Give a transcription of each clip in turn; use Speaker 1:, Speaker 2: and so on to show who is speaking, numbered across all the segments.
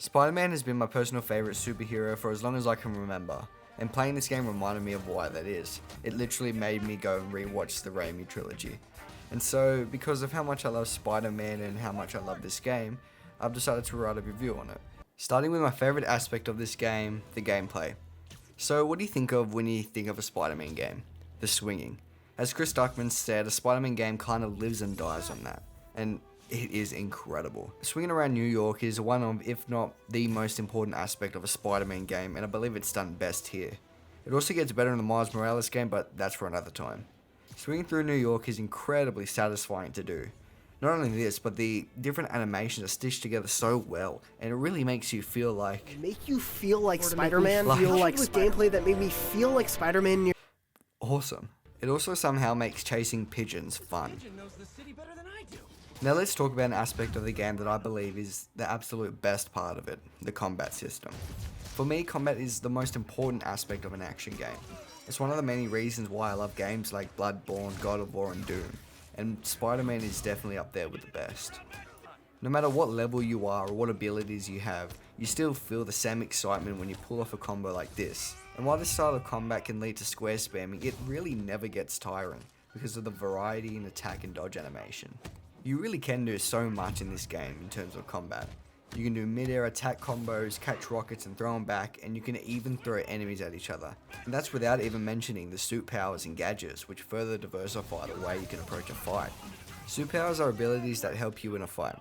Speaker 1: Spider-Man has been my personal favourite superhero for as long as I can remember, and playing this game reminded me of why that is. It literally made me go and rewatch the Raimi trilogy. And so, because of how much I love Spider-Man and how much I love this game, I've decided to write a review on it. Starting with my favourite aspect of this game, the gameplay. So what do you think of when you think of a Spider-Man game? The swinging. As Chris Duckman said, a Spider-Man game kind of lives and dies on that. And it is incredible. Swinging around New York is one of, if not the most important aspect of a Spider-Man game, and I believe it's done best here. It also gets better in the Miles Morales game, but that's for another time. Swinging through New York is incredibly satisfying to do. Not only this, but the different animations are stitched together so well, and it really makes you feel like...
Speaker 2: Make you feel like Spider-Man? Feel like gameplay that made me feel like Spider-Man.
Speaker 1: Awesome. It also somehow makes chasing pigeons fun. Now let's talk about an aspect of the game that I believe is the absolute best part of it, the combat system. For me, combat is the most important aspect of an action game. It's one of the many reasons why I love games like Bloodborne, God of War and Doom, and Spider-Man is definitely up there with the best. No matter what level you are or what abilities you have, you still feel the same excitement when you pull off a combo like this. And while this style of combat can lead to square spamming, it really never gets tiring because of the variety in attack and dodge animation. You really can do so much in this game in terms of combat. You can do mid-air attack combos, catch rockets and throw them back, and you can even throw enemies at each other. And that's without even mentioning the suit powers and gadgets, which further diversify the way you can approach a fight. Suit powers are abilities that help you in a fight.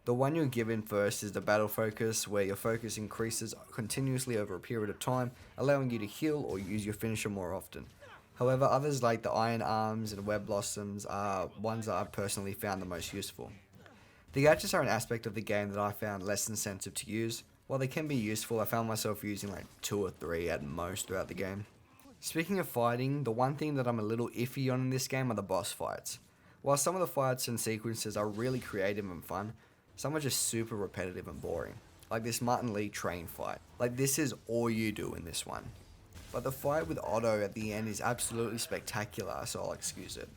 Speaker 1: The one you're given first is the battle focus, where your focus increases continuously over a period of time, allowing you to heal or use your finisher more often. However, others like the Iron Arms and Web Blossoms are ones that I've personally found the most useful. The gadgets are an aspect of the game that I found less incentive to use. While they can be useful, I found myself using like 2 or 3 at most throughout the game. Speaking of fighting, the one thing that I'm a little iffy on in this game are the boss fights. While some of the fights and sequences are really creative and fun, some are just super repetitive and boring. Like this Martin Lee train fight. Like this is all you do in this one. But the fight with Otto at the end is absolutely spectacular, so I'll excuse it.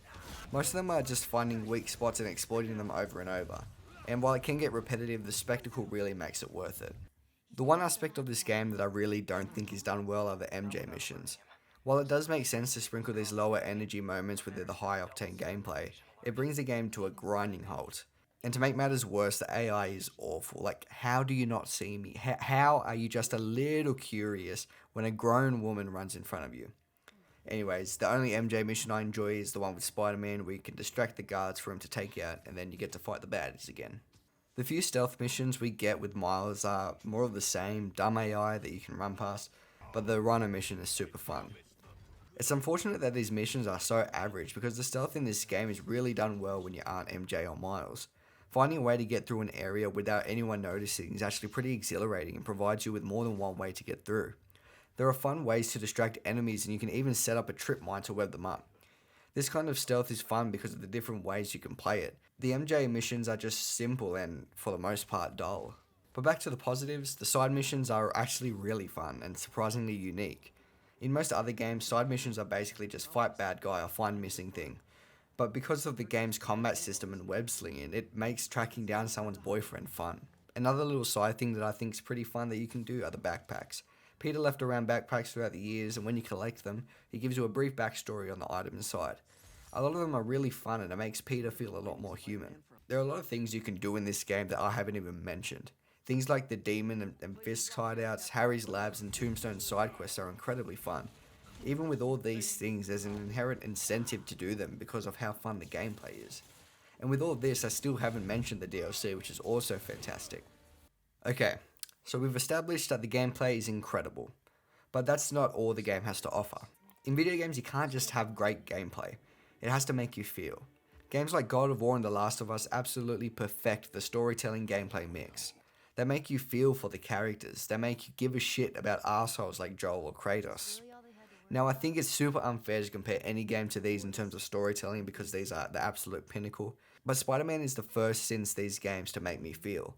Speaker 1: Most of them are just finding weak spots and exploiting them over and over. And while it can get repetitive, the spectacle really makes it worth it. The one aspect of this game that I really don't think is done well are the MJ missions. While it does make sense to sprinkle these lower energy moments with the high octane gameplay, it brings the game to a grinding halt. And to make matters worse, the AI is awful. Like, how do you not see me? How are you just a little curious when a grown woman runs in front of you? Anyways, the only MJ mission I enjoy is the one with Spider-Man where you can distract the guards for him to take you out and then you get to fight the baddies again. The few stealth missions we get with Miles are more of the same, dumb AI that you can run past, but the Rhino mission is super fun. It's unfortunate that these missions are so average because the stealth in this game is really done well when you aren't MJ or Miles. Finding a way to get through an area without anyone noticing is actually pretty exhilarating and provides you with more than one way to get through. There are fun ways to distract enemies and you can even set up a trip mine to web them up. This kind of stealth is fun because of the different ways you can play it. The MJ missions are just simple and, for the most part, dull. But back to the positives, the side missions are actually really fun and surprisingly unique. In most other games, side missions are basically just fight bad guy or find missing thing. But because of the game's combat system and web slinging, it makes tracking down someone's boyfriend fun. Another little side thing that I think is pretty fun that you can do are the backpacks. Peter left around backpacks throughout the years, and when you collect them, he gives you a brief backstory on the item inside. A lot of them are really fun and it makes Peter feel a lot more human. There are a lot of things you can do in this game that I haven't even mentioned. Things like the Demon and Fisk hideouts, Harry's labs and Tombstone side quests are incredibly fun. Even with all these things, there's an inherent incentive to do them because of how fun the gameplay is. And with all this, I still haven't mentioned the DLC, which is also fantastic. Okay, so we've established that the gameplay is incredible, but that's not all the game has to offer. In video games, you can't just have great gameplay. It has to make you feel. Games like God of War and The Last of Us absolutely perfect the storytelling gameplay mix. They make you feel for the characters. They make you give a shit about assholes like Joel or Kratos. Now, I think it's super unfair to compare any game to these in terms of storytelling because these are the absolute pinnacle. But Spider-Man is the first since these games to make me feel.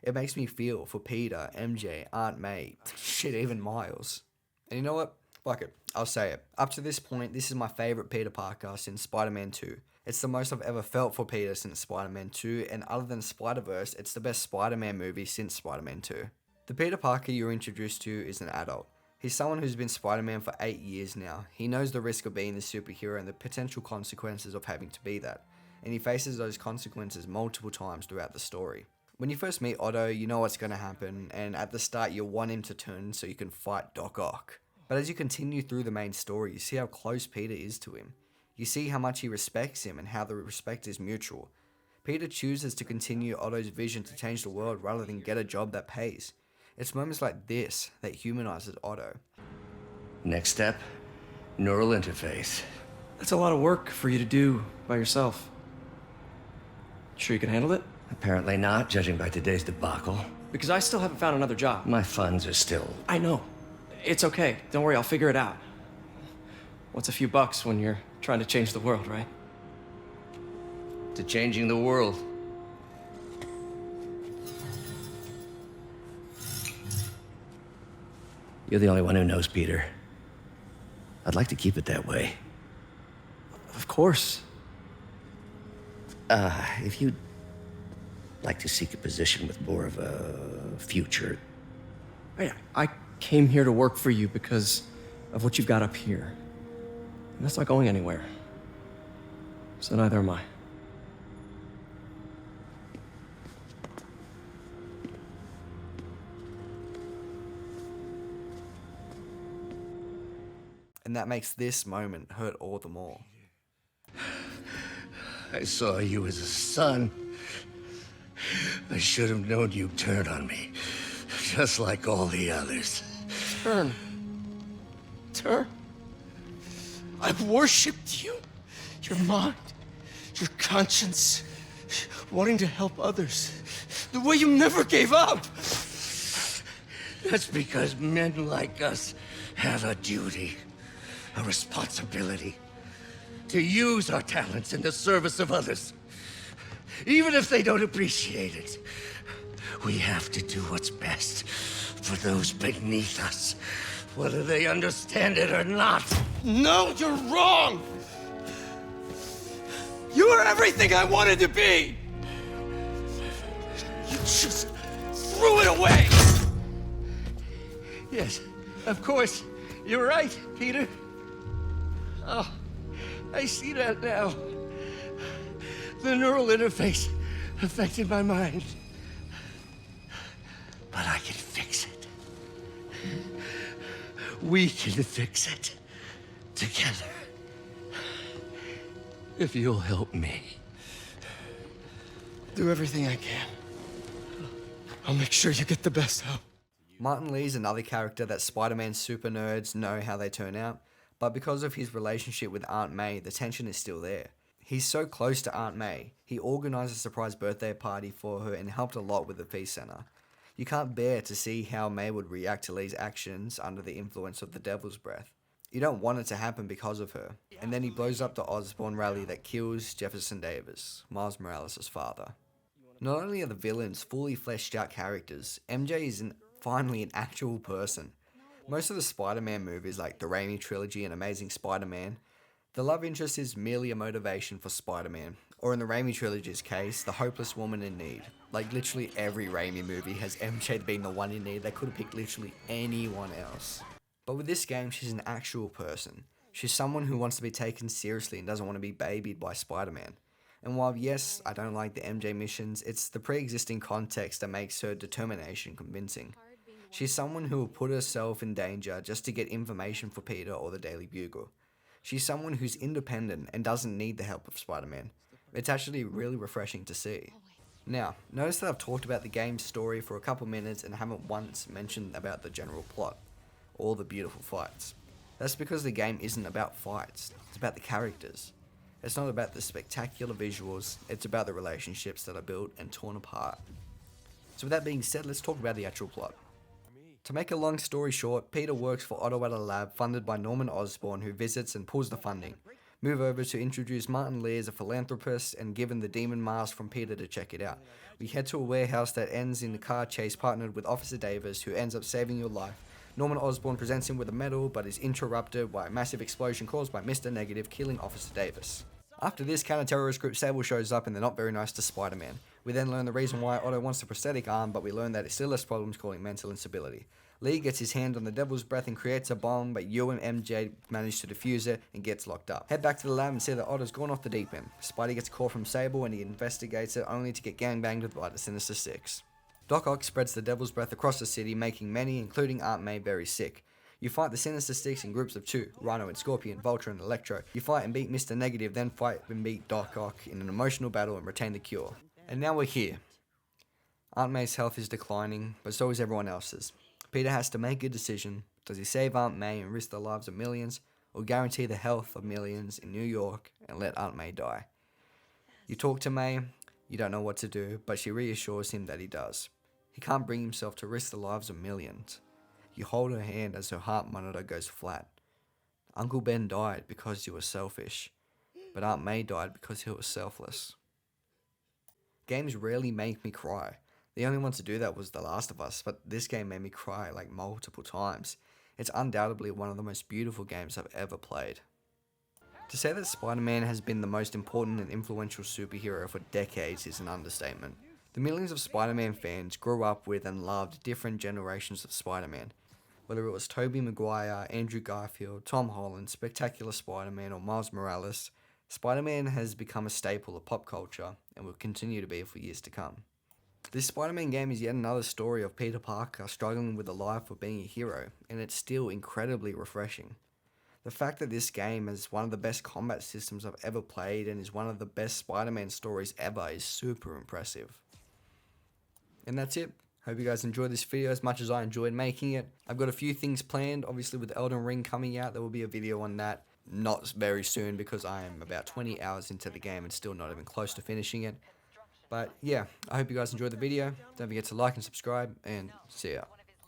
Speaker 1: It makes me feel for Peter, MJ, Aunt May, shit, even Miles. And you know what? Fuck it. I'll say it. Up to this point, this is my favourite Peter Parker since Spider-Man 2. It's the most I've ever felt for Peter since Spider-Man 2, and other than Spider-Verse, it's the best Spider-Man movie since Spider-Man 2. The Peter Parker you're introduced to is an adult. He's someone who's been Spider-Man for 8 years now. He knows the risk of being the superhero and the potential consequences of having to be that, and he faces those consequences multiple times throughout the story. When you first meet Otto, you know what's going to happen, and at the start you want him to turn so you can fight Doc Ock. But as you continue through the main story, you see how close Peter is to him. You see how much he respects him and how the respect is mutual. Peter chooses to continue Otto's vision to change the world rather than get a job that pays. It's moments like this that humanizes Otto.
Speaker 3: Next step, neural interface.
Speaker 4: That's a lot of work for you to do by yourself. Sure you can handle it?
Speaker 3: Apparently not, judging by today's debacle.
Speaker 4: Because I still haven't found another job.
Speaker 3: My funds are still...
Speaker 4: I know. It's okay. Don't worry, I'll figure it out. What's a few bucks when you're trying to change the world, right?
Speaker 3: to changing the world. You're the only one who knows, Peter. I'd like to keep it that way.
Speaker 4: Of course.
Speaker 3: If you'd like to seek a position with more of a future...
Speaker 4: I came here to work for you because of what you've got up here. And that's not going anywhere. So neither am I.
Speaker 1: And that makes this moment hurt all the more.
Speaker 3: I saw you as a son. I should have known you'd turn on me, just like all the others.
Speaker 4: Turn. I've worshipped you. Your mind, your conscience, wanting to help others. The way you never gave up.
Speaker 3: That's because men like us have a duty, a responsibility, to use our talents in the service of others. Even if they don't appreciate it, we have to do what's best for those beneath us, whether they understand it or not.
Speaker 4: No, you're wrong! You are everything I wanted to be! You just threw it away!
Speaker 3: Yes, of course. You're right, Peter. Oh, I see that now. The neural interface affected my mind. But I can fix it. We can fix it together. If you'll help me.
Speaker 4: Do everything I can. I'll make sure you get the best help.
Speaker 1: Martin Lee's another character that Spider-Man super nerds know how they turn out, but because of his relationship with Aunt May, the tension is still there. He's so close to Aunt May, he organised a surprise birthday party for her and helped a lot with the Peace Center. You can't bear to see how May would react to Lee's actions under the influence of the Devil's Breath. You don't want it to happen because of her. And then he blows up the Osborn rally that kills Jefferson Davis, Miles Morales' father. Not only are the villains fully fleshed out characters, MJ is finally an actual person. Most of the Spider-Man movies like the Raimi trilogy and Amazing Spider-Man, the love interest is merely a motivation for Spider-Man, or in the Raimi trilogy's case, the hopeless woman in need. Like literally every Raimi movie has MJ being the one in need. They could have picked literally anyone else. But with this game, she's an actual person. She's someone who wants to be taken seriously and doesn't want to be babied by Spider-Man. And while yes, I don't like the MJ missions, it's the pre-existing context that makes her determination convincing. She's someone who will put herself in danger just to get information for Peter or the Daily Bugle. She's someone who's independent and doesn't need the help of Spider-Man. It's actually really refreshing to see. Now, notice that I've talked about the game's story for a couple minutes and haven't once mentioned about the general plot. All the beautiful fights. That's because the game isn't about fights, it's about the characters. It's not about the spectacular visuals, it's about the relationships that are built and torn apart. So with that being said, let's talk about the actual plot. To make a long story short, Peter works for Otto at a lab funded by Norman Osborn, who visits and pulls the funding. Move over to introduce Martin Lee as a philanthropist and given the demon mask from Peter to check it out. We head to a warehouse that ends in a car chase partnered with Officer Davis, who ends up saving your life. Norman Osborn presents him with a medal, but is interrupted by a massive explosion caused by Mr. Negative killing Officer Davis. After this, counter-terrorist group Sable shows up and they're not very nice to Spider-Man. We then learn the reason why Otto wants the prosthetic arm, but we learn that it still has problems calling mental instability. Lee gets his hand on the Devil's Breath and creates a bomb, but you and MJ manage to defuse it and gets locked up. Head back to the lab and see that Otto's gone off the deep end. Spidey gets a call from Sable and he investigates it, only to get gangbanged by the Sinister Six. Doc Ock spreads the Devil's Breath across the city, making many, including Aunt May, very sick. You fight the Sinister Six in groups of 2, Rhino and Scorpion, Vulture and Electro. You fight and beat Mr. Negative, then fight and beat Doc Ock in an emotional battle and retain the cure. And now we're here. Aunt May's health is declining, but so is everyone else's. Peter has to make a decision. Does he save Aunt May and risk the lives of millions, or guarantee the health of millions in New York and let Aunt May die? You talk to May, you don't know what to do, but she reassures him that he does. He can't bring himself to risk the lives of millions. You hold her hand as her heart monitor goes flat. Uncle Ben died because he was selfish, but Aunt May died because he was selfless. Games rarely make me cry. The only one to do that was The Last of Us, but this game made me cry like multiple times. It's undoubtedly one of the most beautiful games I've ever played. To say that Spider-Man has been the most important and influential superhero for decades is an understatement. The millions of Spider-Man fans grew up with and loved different generations of Spider-Man. Whether it was Tobey Maguire, Andrew Garfield, Tom Holland, Spectacular Spider-Man or Miles Morales, Spider-Man has become a staple of pop culture and will continue to be for years to come. This Spider-Man game is yet another story of Peter Parker struggling with the life of being a hero, and it's still incredibly refreshing. The fact that this game has one of the best combat systems I've ever played and is one of the best Spider-Man stories ever is super impressive. And that's it. Hope you guys enjoyed this video as much as I enjoyed making it. I've got a few things planned, obviously with Elden Ring coming out, there will be a video on that. Not very soon because I am about 20 hours into the game and still not even close to finishing it. But yeah, I hope you guys enjoyed the video. Don't forget to like and subscribe, and see ya.